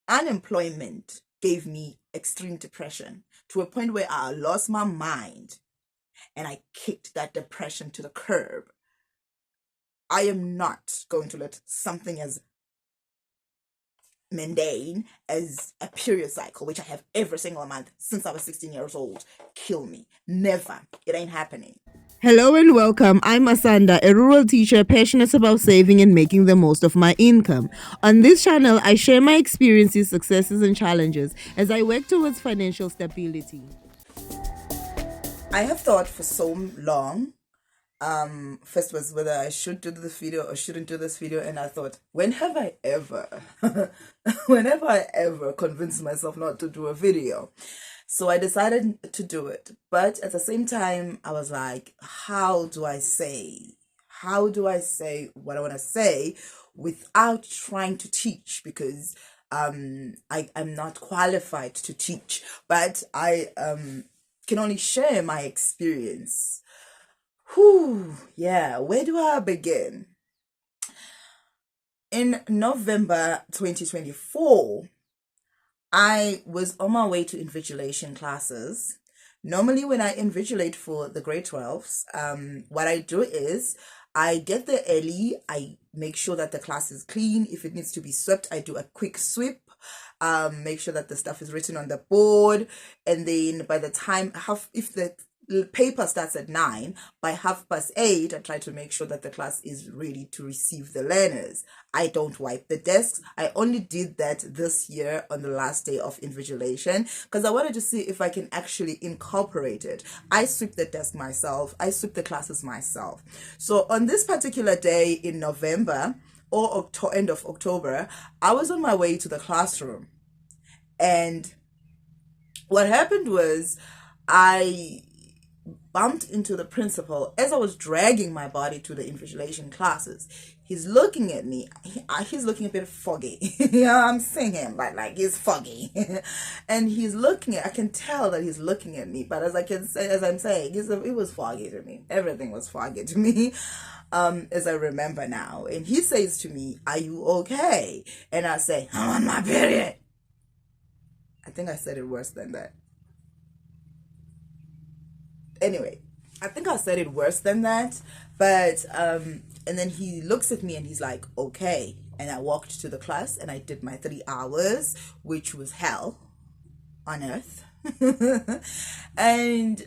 Unemployment gave me extreme depression to a point where I lost my mind and I kicked that depression to the curb. I am not going to let something as mundane as a period cycle, which I have every single month since I was 16 years old, kill me. Never. It ain't happening. Hello and welcome. I'm Asanda, a rural teacher passionate about saving and making the most of my income. On this channel, I share my experiences, successes, and challenges as I work towards financial stability. I have thought for so long, first was whether I should do this video or shouldn't do this video, and I thought, when have I ever, whenever I ever convinced myself not to do a video? So I decided to do it. But at the same time, I was like, how do I say what I want to say without trying to teach? Because I'm not qualified to teach, but I can only share my experience. Yeah, where do I begin? In November 2024, I was on my way to invigilation classes. Normally, when I invigilate for the grade 12s, what I do is I get there early. I make sure that the class is clean. If it needs to be swept, I do a quick sweep. Make sure that the stuff is written on the board. And then by the time, if the paper starts at 9, by 8:30 I try to make sure that the class is ready to receive the learners. I don't wipe the desks. I only did that this year on the last day of invigilation because I wanted to see if I can actually incorporate it. I sweep the desk myself. I sweep the classes myself. So on this particular day in November or end of October, I was on my way to the classroom, and what happened was I bumped into the principal as I was dragging my body to the invigilation classes. He's looking at me. He's looking a bit foggy. Yeah, I'm seeing him, but like he's foggy, and he's looking at. I can tell that he's looking at me. But as I'm saying, it was foggy to me. Everything was foggy to me, as I remember now. And he says to me, "Are you okay?" And I say, "I'm on my period." I think I said it worse than that. Anyway, I think I said it worse than that, but and then he looks at me and he's like, okay. And I walked to the class and I did my 3 hours, which was hell on earth. And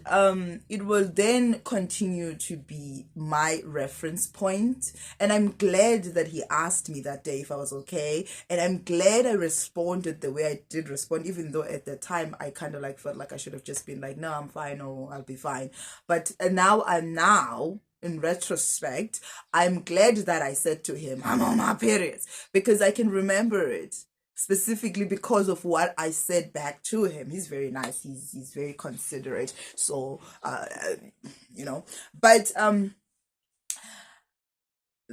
it will then continue to be my reference point. And I'm glad that he asked me that day if I was okay, and I'm glad I responded the way I did respond, even though at the time I kind of like felt like I should have just been like, no, I'm fine, or I'll be fine. But now in retrospect, I'm glad that I said to him, I'm on my periods, because I can remember it specifically because of what I said back to him. He's very nice. He's very considerate. So, but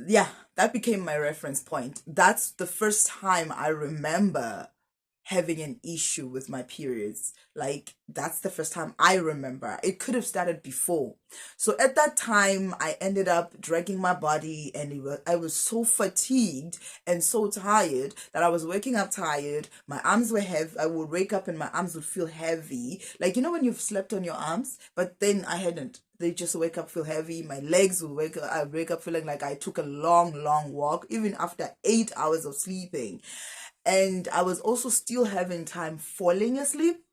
yeah, that became my reference point. That's the first time I remember having an issue with my periods. Like, that's the first time I remember. It could have started before. So at that time, I ended up dragging my body, and I was so fatigued and so tired that I was waking up tired. My arms were heavy. I would wake up and my arms would feel heavy. Like, you know when you've slept on your arms, but then I hadn't. They just wake up, feel heavy. My legs will wake up. I wake up feeling like I took a long, long walk, even after 8 hours of sleeping. And I was also still having time falling asleep,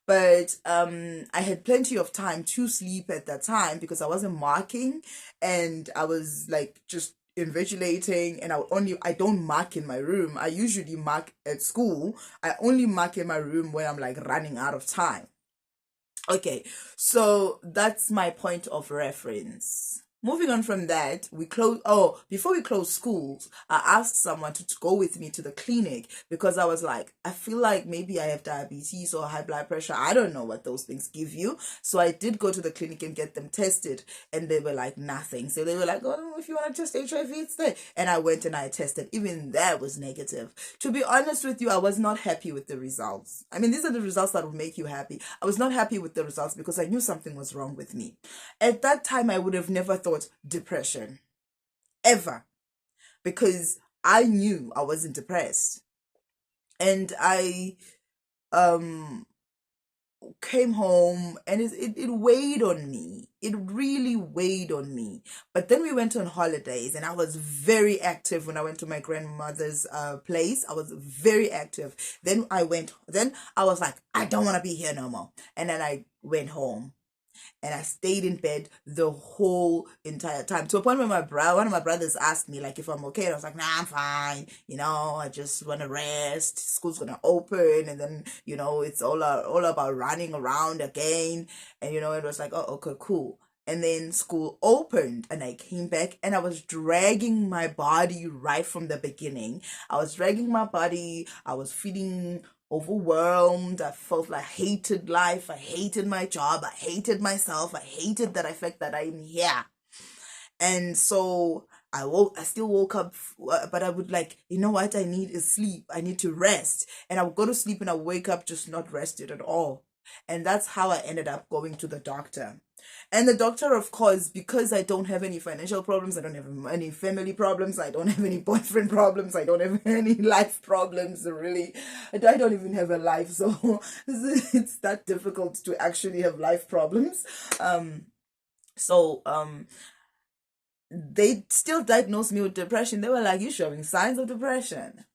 but I had plenty of time to sleep at that time because I wasn't marking, and I was like just invigilating, and I don't mark in my room. I usually mark at school. I only mark in my room when I'm like running out of time. Okay, so that's my point of reference. Moving on from that, before we close schools, I asked someone to go with me to the clinic because I was like, I feel like maybe I have diabetes or high blood pressure. I don't know what those things give you. So I did go to the clinic and get them tested, and they were like nothing. So they were like, oh, if you want to test HIV, it's there. And I went and I tested. Even that was negative. To be honest with you, I was not happy with the results. I mean, these are the results that will make you happy. I was not happy with the results because I knew something was wrong with me. At that time, I would have never thought depression ever, because I knew I wasn't depressed. And I um came home, and it weighed on me. It really weighed on me. But then we went on holidays, and I was very active when I went to my grandmother's place. I was very active. Then I was like, I don't want to be here no more. And then I went home, and I stayed in bed the whole entire time. To a point where one of my brothers asked me like if I'm okay. And I was like, nah, I'm fine. I just want to rest. School's gonna open, and then it's all about running around again. And it was like, oh, okay, cool. And then school opened, and I came back, and I was dragging my body right from the beginning. I was dragging my body. I was feeling overwhelmed. I felt like I hated life. I hated my job. I hated myself. I hated that fact that I'm here. And so I still woke up, but I would like, what I need is sleep. I need to rest. And I would go to sleep, and I would wake up just not rested at all. And that's how I ended up going to the doctor. And the doctor, of course, because I don't have any financial problems, I don't have any family problems, I don't have any boyfriend problems, I don't have any life problems, really. I don't even have a life, so it's that difficult to actually have life problems. So they still diagnosed me with depression. They were like, you're showing signs of depression.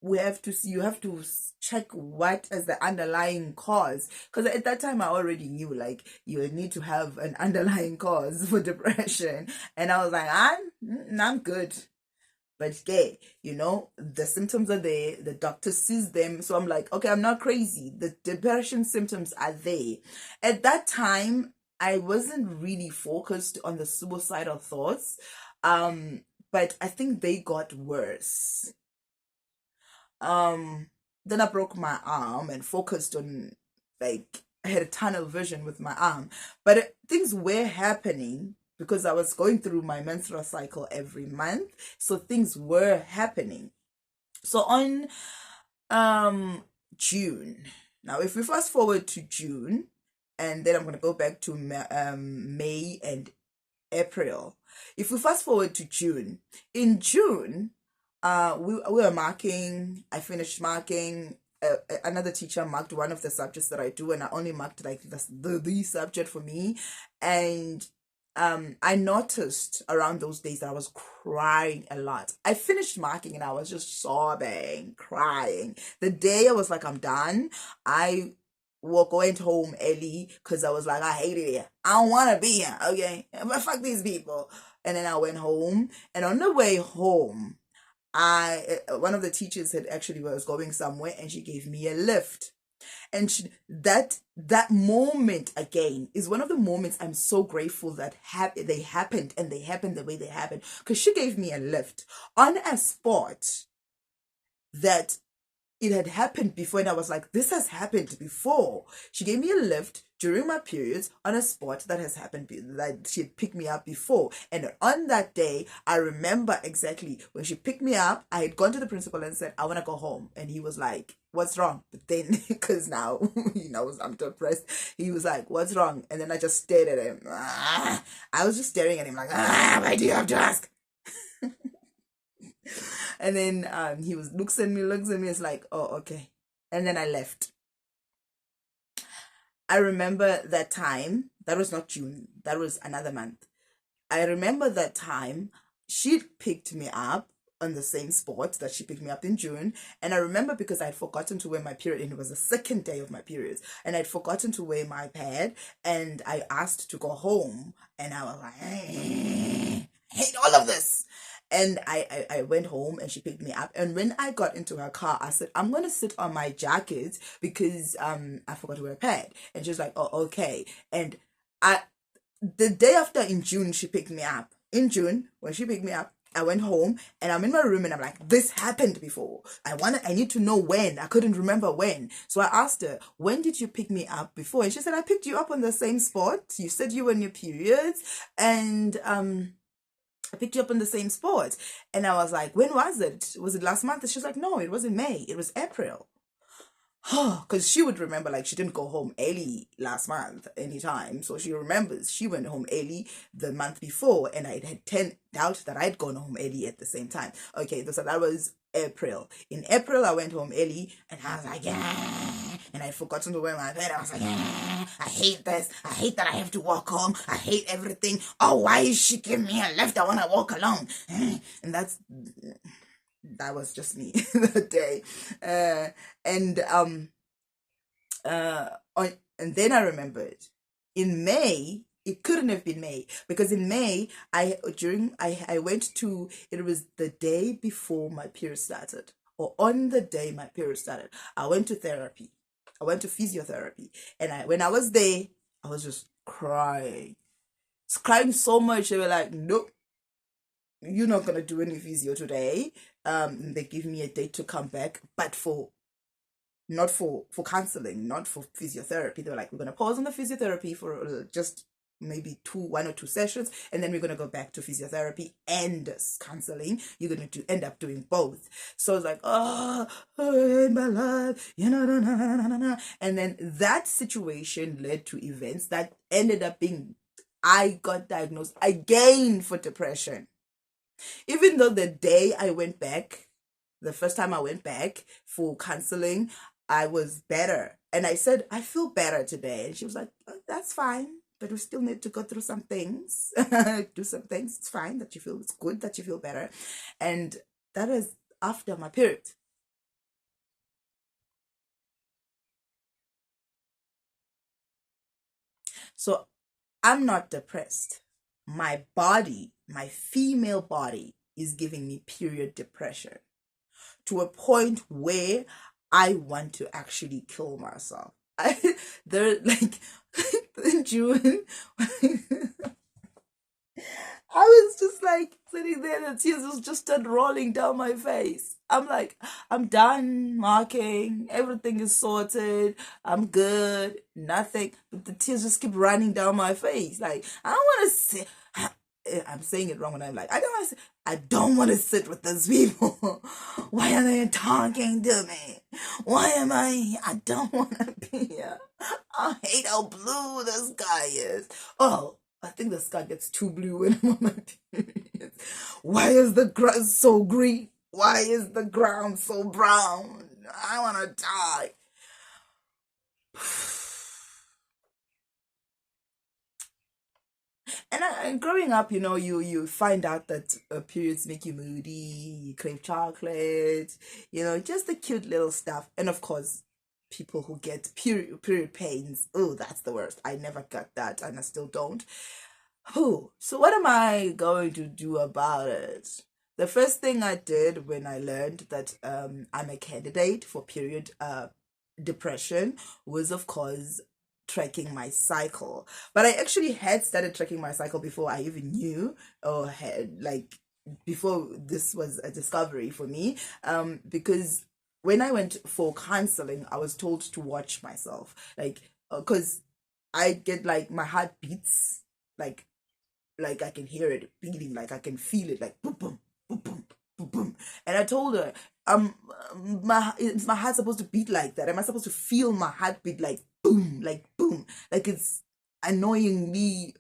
You have to check what is the underlying cause, because at that time I already knew like you need to have an underlying cause for depression. And I was like, I'm good. But yeah, the symptoms are there, the doctor sees them, so I'm like, okay, I'm not crazy, the depression symptoms are there. At that time I wasn't really focused on the suicidal thoughts, but I think they got worse. um then I broke my arm and focused on, like, I had a tunnel vision with my arm. But things were happening because I was going through my menstrual cycle every month, so things were happening. So on June, now if we fast forward to June, and then I'm going to go back to May and April. If we fast forward to June, in June, we were marking. I finished marking. Another teacher marked one of the subjects that I do, and I only marked like the subject for me. And I noticed around those days that I was crying a lot. I finished marking, and I was just sobbing, crying. The day I was like, I'm done, I went home early because I was like, I hate it here. I don't want to be here. Okay, but fuck these people. And then I went home, and on the way home, one of the teachers had actually was going somewhere, and she gave me a lift. And that moment again is one of the moments I'm so grateful that they happened, and they happened the way they happened, because she gave me a lift on a spot that it had happened before, and I was like, this has happened before. She gave me a lift during my periods on a spot that has happened, that she had picked me up before. And on that day, I remember exactly when she picked me up, I had gone to the principal and said, I want to go home. And he was like, what's wrong? But then, because now he knows I'm depressed, he was like, what's wrong? And then I just stared at him. I was just staring at him like, why do you have to ask? And then he looks at me, it's like, oh, okay. And then I left. I remember that time. That was not June, that was another month. I remember that time she picked me up on the same spot that she picked me up in June. And I remember because I'd forgotten to wear my period, and it was the second day of my periods, and I'd forgotten to wear my pad, and I asked to go home, and I was like, I hate all of this. And I went home, and she picked me up. And when I got into her car, I said, I'm gonna sit on my jacket because I forgot to wear a pad. And she was like, oh, okay. And the day after, in June, she picked me up. In June, when she picked me up, I went home, and I'm in my room, and I'm like, this happened before. I need to know when. I couldn't remember when. So I asked her, when did you pick me up before? And she said, I picked you up on the same spot. You said you were in your periods, and I picked you up on the same spot. And I was like, when was it? Was it last month? And she was like, no, it wasn't May. It was April. Because she would remember, like, she didn't go home early last month anytime. So she remembers she went home early the month before, and I had turned out that I'd gone home early at the same time. Okay, so that was April. In April, I went home early and I was like, yeah. And I'd forgotten to wear my bed. I was like, yeah, I hate this. I hate that I have to walk home. I hate everything. Oh, why is she giving me a lift? I want to walk alone. And that was just me that day. And and then I remembered in May. It couldn't have been May because in May I went to, it was the day before my period started, or on the day my period started. I went to therapy. I went to physiotherapy, and when I was there, I was just crying. It's crying so much. They were like, "Nope, you're not gonna do any physio today." They give me a date to come back, but not for counseling, not for physiotherapy. They were like, "We're gonna pause on the physiotherapy for just maybe 1 or 2 sessions, and then we're going to go back to physiotherapy and counseling. You're going to end up doing both." So it's like, oh, I hate my life, and then that situation led to events that ended up being, I got diagnosed again for depression. Even though the day I went back, the first time I went back for counseling, I was better. And I said, I feel better today. And she was like, oh, that's fine, but we still need to go through some things, do some things. It's fine that you feel, it's good that you feel better. And that is after my period. So I'm not depressed. My body, my female body, is giving me period depression to a point where I want to actually kill myself. They're like, in June, I was just like sitting there and the tears just started rolling down my face. I'm like, I'm done marking. Everything is sorted. I'm good. Nothing. But the tears just keep running down my face. Like, I don't want to sit. I'm saying it wrong when I'm like, I don't want to sit with those people. Why are they talking to me? Why am I here? I don't want to be here. I hate how blue the sky is. Oh, I think the sky gets too blue when I'm on my period. Why is the grass so green? Why is the ground so brown? I want to die. And growing up, you find out that periods make you moody, you crave chocolate, just the cute little stuff. And of course, people who get period pains, oh, that's the worst. I never got that, and I still don't. Oh, so what am I going to do about it? The first thing I did when I learned that I'm a candidate for period depression was, of course, tracking my cycle. But I actually had started tracking my cycle before I even knew, or had, like, before this was a discovery for me, because when I went for counseling, I was told to watch myself, like, because I get, like, my heart beats, like I can hear it beating, like I can feel it, like boom, boom, boom, boom, boom, boom. And I told her, is my heart supposed to beat like that? Am I supposed to feel my heartbeat like boom, like it's annoyingly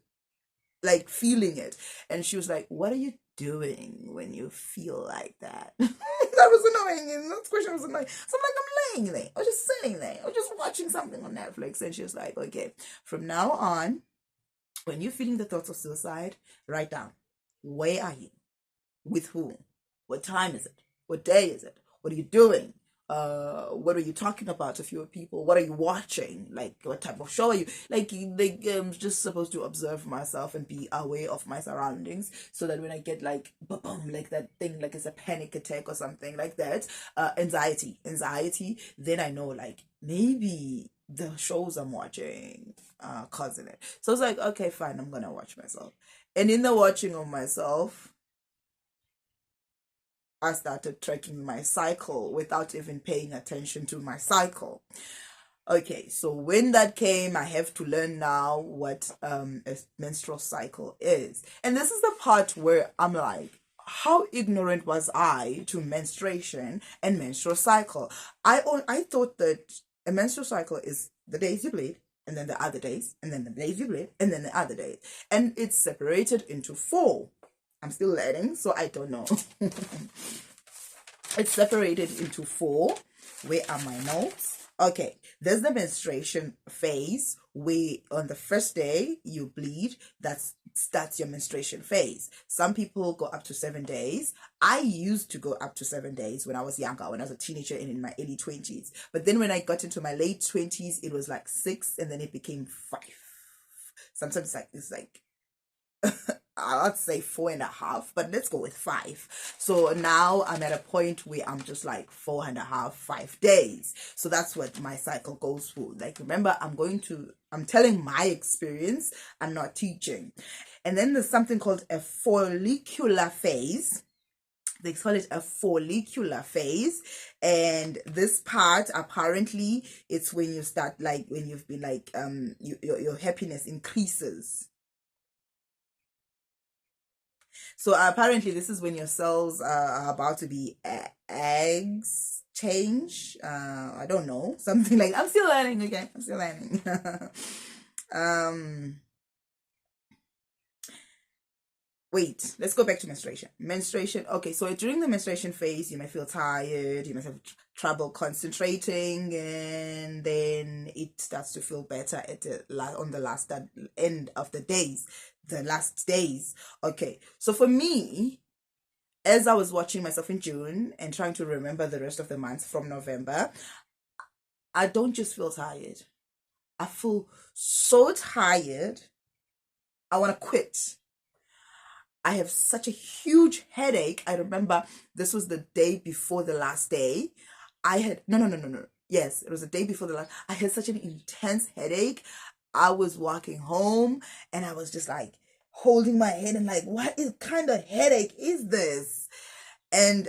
like feeling it? And she was like, "What are you doing when you feel like that?" That was annoying. And that question was annoying. So I'm like, I'm laying there, I was just sitting there, I was just watching something on Netflix, and she was like, "Okay, from now on, when you're feeling the thoughts of suicide, write down, where are you? With whom? What time is it? What day is it? What are you doing? What are you talking about if you're people? What are you watching? Like, what type of show are you? Like I'm just supposed to observe myself and be aware of my surroundings, so that when I get like, boom, like that thing, like it's a panic attack or something like that, anxiety, then I know, like, maybe the shows I'm watching causing it. So it's like, okay, fine, I'm gonna watch myself. And in the watching of myself, I started tracking my cycle without even paying attention to my cycle. Okay, so when that came, I have to learn now what a menstrual cycle is. And this is the part where I'm like, how ignorant was I to menstruation and menstrual cycle? I thought that a menstrual cycle is the days you bleed, and then the other days, and then the days you bleed, and then the other days. And it's separated into 4. I'm still learning, so I don't know. It's separated into four. Where are my notes? Okay, there's the menstruation phase where on the first day you bleed. That's your menstruation phase. Some people go up to 7 days. I used to go up to 7 days when I was younger, when I was a teenager and in my early 20s. But then when I got into my late 20s, it was like 6 and then it became 5. Sometimes it's like I'd say 4.5, but let's go with 5. So now I'm at a point where I'm just like 4.5, 5 days. So that's what my cycle goes for. Like, remember, I'm telling my experience, I'm not teaching. And then there's something called a follicular phase. They call it a follicular phase, and this part apparently it's when you start, like when you've been like your happiness increases. So apparently this is when your cells are about to be eggs change. I don't know, something like, I'm still learning. Okay, I'm still learning. Wait, let's go back to menstruation. Okay, so during the menstruation phase you may feel tired, you may have trouble concentrating, and then it starts to feel better at on the last end of the last days. Okay, so for me, as I was watching myself in June and trying to remember the rest of the months from November, I don't just feel tired, I feel so tired I want to quit. I have such a huge headache. I remember this was the day before the last day. I had, no. Yes, it was the day before the last. I had such an intense headache. I was walking home and I was just like holding my head and like, what kind of headache is this? And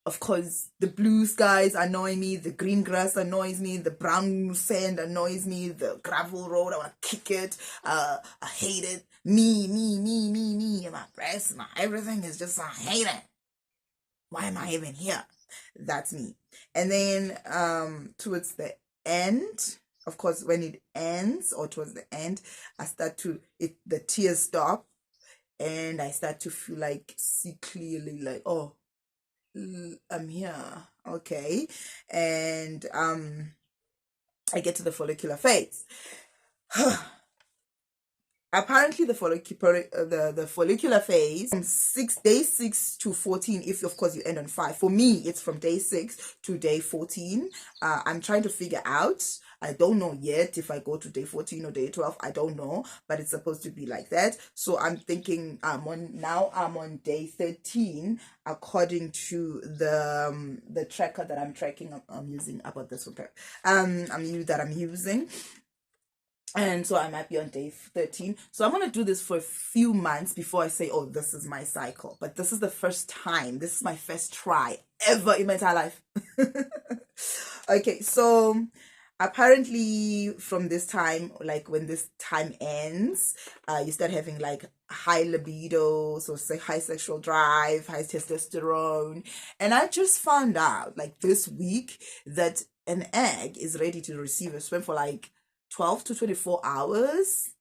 of course, the blue skies annoy me, the green grass annoys me, the brown sand annoys me, the gravel road, I want to kick it, I hate it, me, my breasts, my everything is just, I hate it. Why am I even here? That's me. And then towards the end, of course, when it ends or towards the end, I start to, the tears stop and I start to feel like, see clearly, like, oh, I'm here. Okay. And I get to the follicular phase. Apparently the follicular phase from day 6 to 14, if of course you end on 5. For me, it's from day 6 to day 14. I'm trying to figure out. I don't know yet if I go to day 14 or day 12. I don't know, but it's supposed to be like that. So I'm thinking I'm on day 13 according to the tracker that I'm tracking. I'm using about this one. I'm using. And so I might be on day 13. So I'm going to do this for a few months before I say, oh, this is my cycle. But this is the first time. This is my first try ever in my entire life. Okay, so apparently from this time, like when this time ends, you start having like high libido, so say high sexual drive, high testosterone. And I just found out like this week that an egg is ready to receive a sperm for like 12 to 24 hours.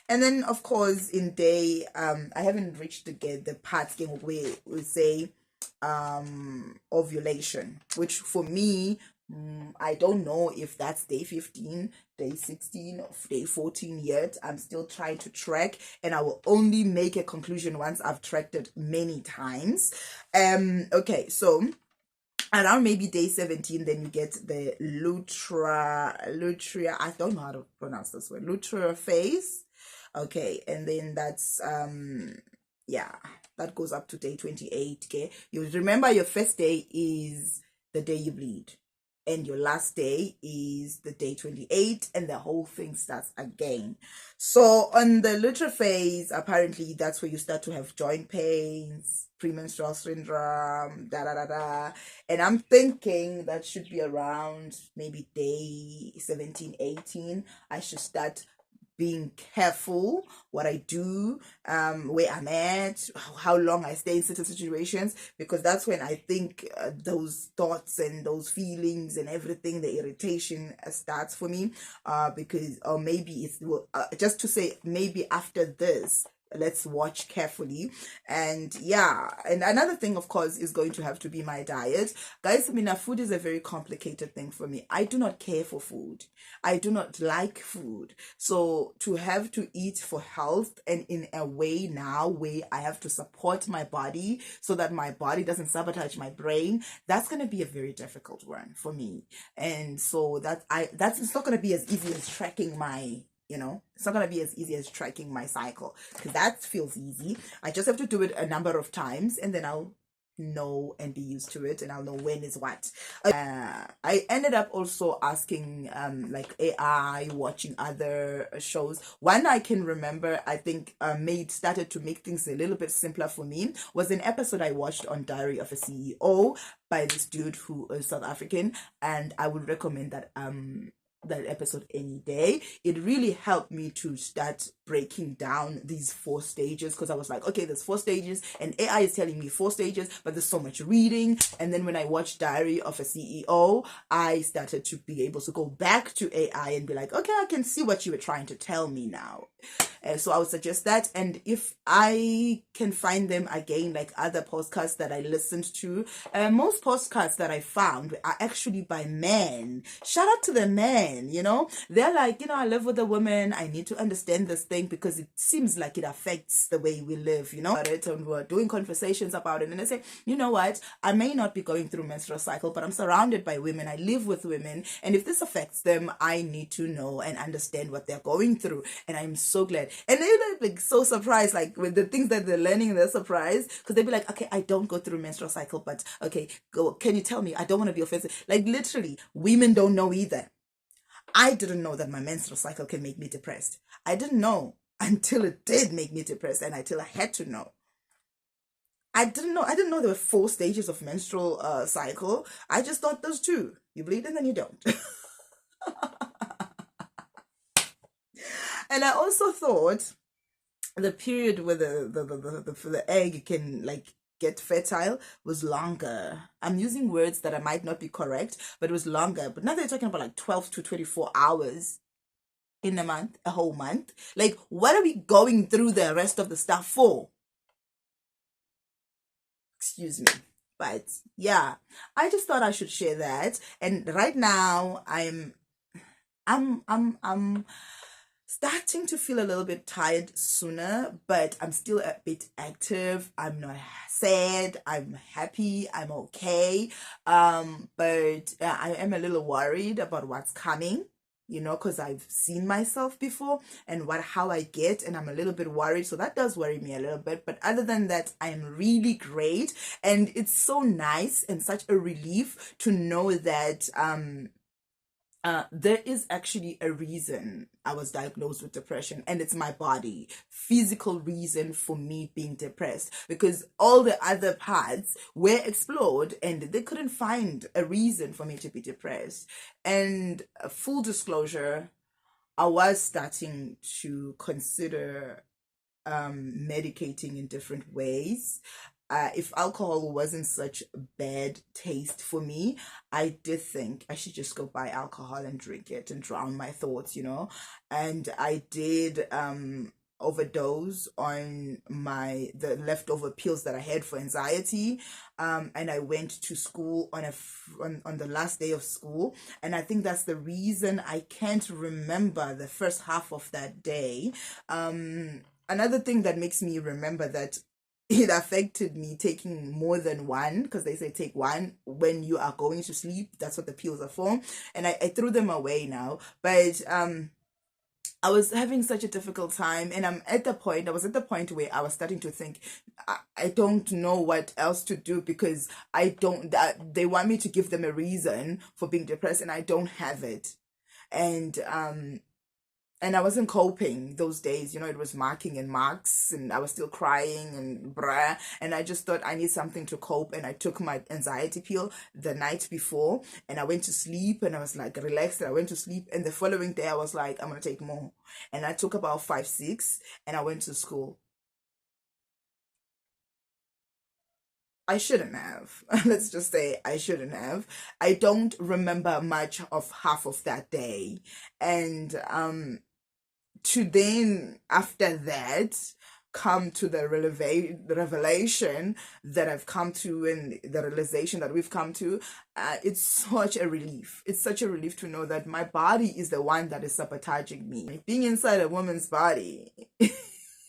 And then of course in day I haven't reached the part where we say ovulation, which for me, I don't know if that's day 15, day 16, or day 14 yet. I'm still trying to track, and I will only make a conclusion once I've tracked it many times. Okay, so around maybe day 17, then you get the lutria, I don't know how to pronounce this word, lutria phase. Okay, and then that's yeah, that goes up to day 28. Okay, you remember your first day is the day you bleed, and your last day is the day 28, and the whole thing starts again. So on the luteal phase, apparently that's where you start to have joint pains, premenstrual syndrome, and I'm thinking that should be around maybe day 17, 18. I should start being careful what I do, where I'm at, how long I stay in certain situations, because that's when I think those thoughts and those feelings and everything, the irritation starts for me, because, or maybe it's, just to say, maybe after this, let's watch carefully. And yeah, and another thing, of course, is going to have to be my diet. Guys, I mean, food is a very complicated thing for me. I do not care for food. I do not like food. So to have to eat for health, and in a way now where I have to support my body so that my body doesn't sabotage my brain, that's going to be a very difficult one for me. And so that's it's not going to be as easy as tracking my, it's not going to be as easy as tracking my cycle, because that feels easy. I just have to do it a number of times, and then I'll know and be used to it, and I'll know when is what. I ended up also asking like AI, watching other shows. One I can remember, I think started to make things a little bit simpler for me, was an episode I watched on Diary of a CEO by this dude who is South African, and I would recommend that episode any day. It really helped me to start breaking down these 4 stages, because I was like, okay, there's 4 stages and AI is telling me 4 stages, but there's so much reading. And then when I watched Diary of a CEO, I started to be able to go back to AI and be like, okay, I can see what you were trying to tell me now. So I would suggest that. And if I can find them again, like other podcasts that I listened to, most podcasts that I found are actually by men. Shout out to the men, they're like, I live with a woman, I need to understand this thing because it seems like it affects the way we live, about it, and we're doing conversations about it. And I say, you know what, I may not be going through menstrual cycle, but I'm surrounded by women, I live with women, and if this affects them, I need to know and understand what they're going through. And I'm so glad. And they're like so surprised, like with the things that they're learning, they're surprised, because they'd be like, okay, I don't go through menstrual cycle, but okay, go, can you tell me? I don't want to be offensive. Like literally, women don't know either. I didn't know that my menstrual cycle can make me depressed. I didn't know until it did make me depressed, and until I had to know. I didn't know there were 4 stages of menstrual cycle. I just thought those 2. You bleed and then you don't. And I also thought the period where the egg can like get fertile was longer. I'm using words that I might not be correct, but it was longer. But now they're talking about like 12 to 24 hours in a month, a whole month. Like, what are we going through the rest of the stuff for? Excuse me. But yeah, I just thought I should share that. And right now I'm starting to feel a little bit tired sooner, but I'm still a bit active. I'm not sad. I'm happy. I'm okay. But I am a little worried about what's coming, because I've seen myself before and how I get, and I'm a little bit worried. So that does worry me a little bit. But other than that, I'm really great. And it's so nice and such a relief to know that, there is actually a reason I was diagnosed with depression, and it's my body, physical reason for me being depressed, because all the other parts were explored and they couldn't find a reason for me to be depressed. And full disclosure, I was starting to consider medicating in different ways. If alcohol wasn't such a bad taste for me, I did think I should just go buy alcohol and drink it and drown my thoughts, And I did overdose on the leftover pills that I had for anxiety. And I went to school on the last day of school, and I think that's the reason I can't remember the first half of that day. Another thing that makes me remember that it affected me taking more than one, because they say take one when you are going to sleep. That's what the pills are for. And I threw them away now. But I was having such a difficult time, and I was at the point where I was starting to think, I don't know what else to do, because they want me to give them a reason for being depressed, and I don't have it. And I wasn't coping those days, it was marking and marks, and I was still crying and bruh. And I just thought I need something to cope. And I took my anxiety pill the night before, and I went to sleep, and I was like relaxed, and I went to sleep. And the following day I was like, I'm going to take more. And I took about 5, 6, and I went to school. I shouldn't have. Let's just say I shouldn't have. I don't remember much of half of that day. And, to then after that, come to the revelation that I've come to, and the realization that we've come to, it's such a relief. It's such a relief to know that my body is the one that is sabotaging me. Being inside a woman's body.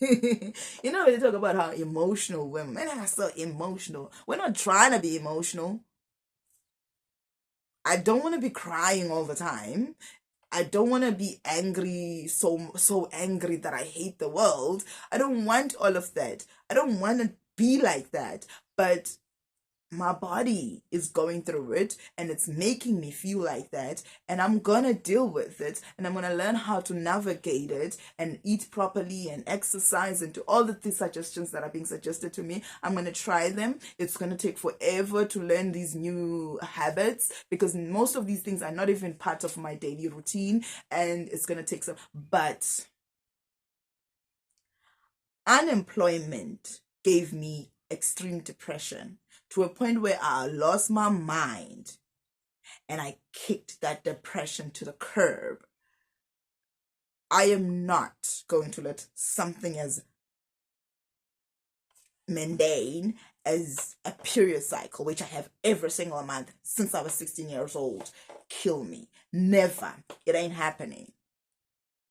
You know, they talk about how emotional women are so emotional. We're not trying to be emotional. I don't want to be crying all the time. I don't want to be angry, so angry that I hate the world. I don't want all of that. I don't want to be like that. But my body is going through it, and it's making me feel like that, and I'm gonna deal with it, and I'm gonna learn how to navigate it and eat properly and exercise and do all of these suggestions that are being suggested to me. I'm gonna try them. It's gonna take forever to learn these new habits, because most of these things are not even part of my daily routine, and it's gonna take some. But unemployment gave me extreme depression, to a point where I lost my mind and I kicked that depression to the curb. I am not going to let something as mundane as a period cycle, which I have every single month since I was 16 years old, kill me. Never. It ain't happening.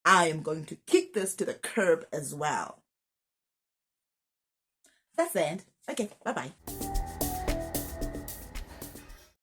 I am going to kick this to the curb as well. That's it. Okay, bye-bye.